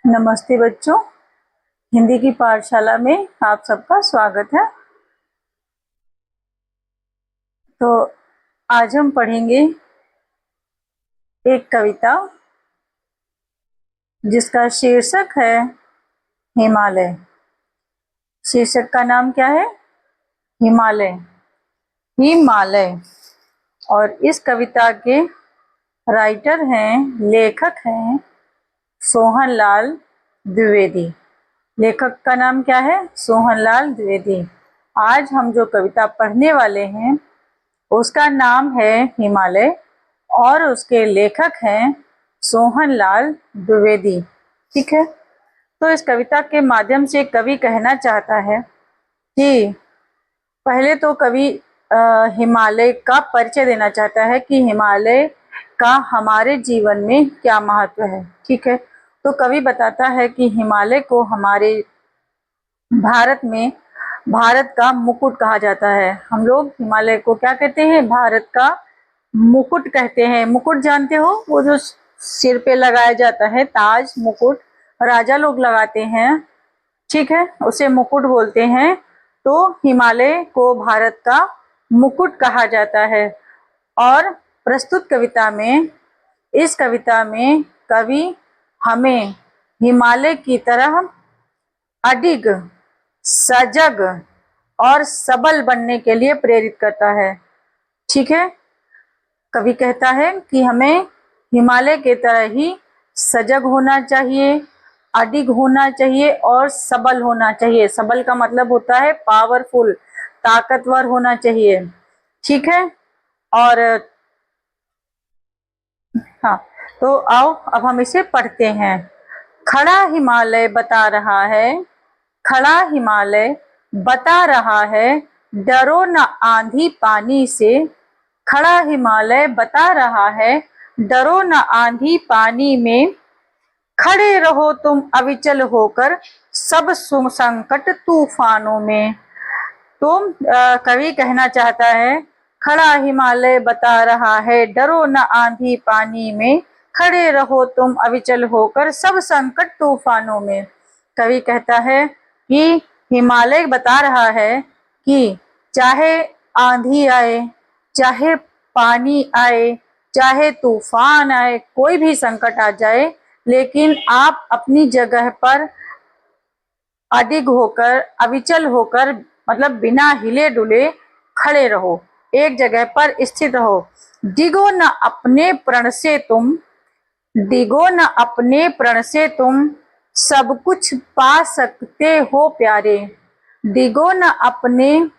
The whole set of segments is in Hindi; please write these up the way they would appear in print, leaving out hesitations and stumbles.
नमस्ते बच्चों, हिंदी की पाठशाला में आप सबका स्वागत है। तो आज हम पढ़ेंगे एक कविता जिसका शीर्षक है हिमालय। शीर्षक का नाम क्या है? हिमालय। हिमालय। और इस कविता के राइटर हैं, लेखक हैं सोहनलाल द्विवेदी। लेखक का नाम क्या है? सोहनलाल द्विवेदी। आज हम जो कविता पढ़ने वाले हैं उसका नाम है हिमालय और उसके लेखक हैं सोहनलाल द्विवेदी। ठीक है, तो इस कविता के माध्यम से कवि कहना चाहता है कि पहले तो कवि हिमालय का परिचय देना चाहता है कि हिमालय का हमारे जीवन में क्या महत्व है। ठीक है, तो कवि बताता है कि हिमालय को हमारे भारत में भारत का मुकुट कहा जाता है। हम लोग हिमालय को क्या कहते हैं? भारत का मुकुट कहते हैं। मुकुट जानते हो? वो जो सिर पे लगाया जाता है, ताज, मुकुट राजा लोग लगाते हैं। ठीक है, उसे मुकुट बोलते हैं। तो हिमालय को भारत का मुकुट कहा जाता है। और प्रस्तुत कविता में, इस कविता में कवि हमें हिमालय की तरह अडिग, सजग और सबल बनने के लिए प्रेरित करता है। ठीक है, कवि कहता है कि हमें हिमालय के तरह ही सजग होना चाहिए, अडिग होना चाहिए और सबल होना चाहिए। सबल का मतलब होता है पावरफुल, ताकतवर होना चाहिए। ठीक है, और हाँ, तो आओ अब हम इसे पढ़ते हैं। खड़ा हिमालय बता रहा है, खड़ा हिमालय बता रहा है, डरो न आंधी पानी से। खड़ा हिमालय बता रहा है, डरो न आंधी पानी में। खड़े रहो तुम अविचल होकर, सब संकट तूफानों में। तो कवि कहना चाहता है, खड़ा हिमालय बता रहा है, डरो न आंधी पानी में। खड़े रहो तुम अविचल होकर, सब संकट तूफानों में। कवि कहता है कि हिमालय बता रहा है कि चाहे आंधी आए, चाहे पानी आए, चाहे तूफान आए, कोई भी संकट आ जाए, लेकिन आप अपनी जगह पर अडिग होकर, अविचल होकर, मतलब बिना हिले डुले खड़े रहो, एक जगह पर स्थित रहो। डिगो न अपने प्रण से तुम, डिगो न अपने प्रण से तुम, सब कुछ पा सकते हो प्यारे। डिगो न अपने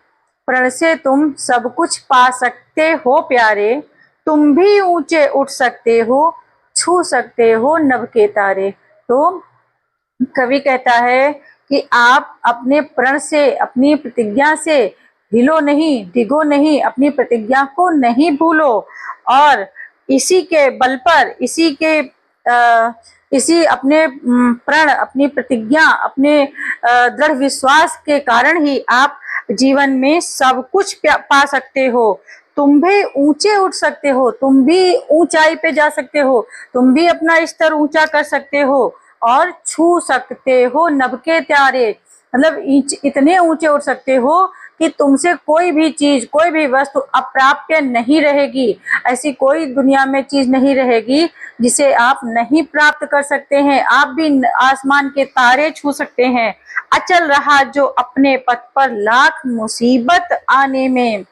प्रण से तुम, सब कुछ पा सकते हो प्यारे। तुम भी ऊंचे उठ सकते हो, छू सकते हो नभ के तारे। तो कवि कहता है कि आप अपने प्रण से, अपनी प्रतिज्ञा से हिलो नहीं, डिगो नहीं, अपनी प्रतिज्ञा को नहीं भूलो। और इसी के बल पर, इसी अपने प्रण, अपनी प्रतिज्ञा, अपने दृढ़ विश्वास के कारण ही आप जीवन में सब कुछ पा सकते हो। तुम भी ऊंचे उठ सकते हो, तुम भी ऊंचाई पे जा सकते हो, तुम भी अपना स्तर ऊंचा कर सकते हो और छू सकते हो नभ के तारे। मतलब इतने ऊंचे उठ सकते हो कि तुमसे कोई भी चीज, कोई भी वस्तु अप्राप्य नहीं रहेगी। ऐसी कोई दुनिया में चीज नहीं रहेगी जिसे आप नहीं प्राप्त कर सकते हैं। आप भी आसमान के तारे छू सकते हैं। अचल रहा जो अपने पथ पर लाख मुसीबत आने में।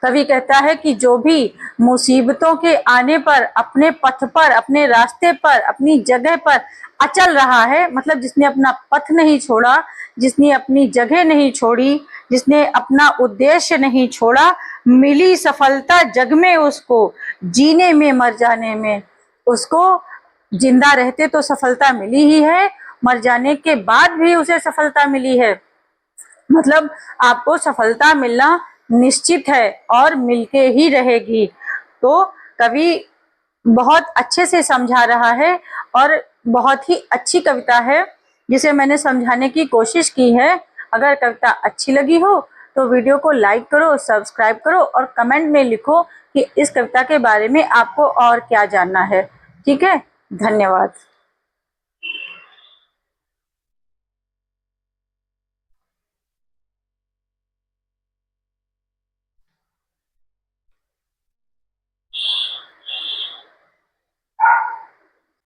कवि कहता है कि जो भी मुसीबतों के आने पर अपने पथ पर, अपने रास्ते पर, अपनी जगह पर अचल रहा है, मतलब जिसने अपना पथ नहीं छोड़ा, जिसने अपनी जगह नहीं छोड़ी, जिसने अपना उद्देश्य नहीं छोड़ा, मिली सफलता जग में उसको, जीने में मर जाने में। उसको जिंदा रहते तो सफलता मिली ही है, मर जाने के बाद भी उसे सफलता मिली है। मतलब आपको सफलता मिलना निश्चित है और मिलके ही रहेगी। तो कवि बहुत अच्छे से समझा रहा है और बहुत ही अच्छी कविता है जिसे मैंने समझाने की कोशिश की है। अगर कविता अच्छी लगी हो तो वीडियो को लाइक करो, सब्सक्राइब करो और कमेंट में लिखो कि इस कविता के बारे में आपको और क्या जानना है। ठीक है, धन्यवाद।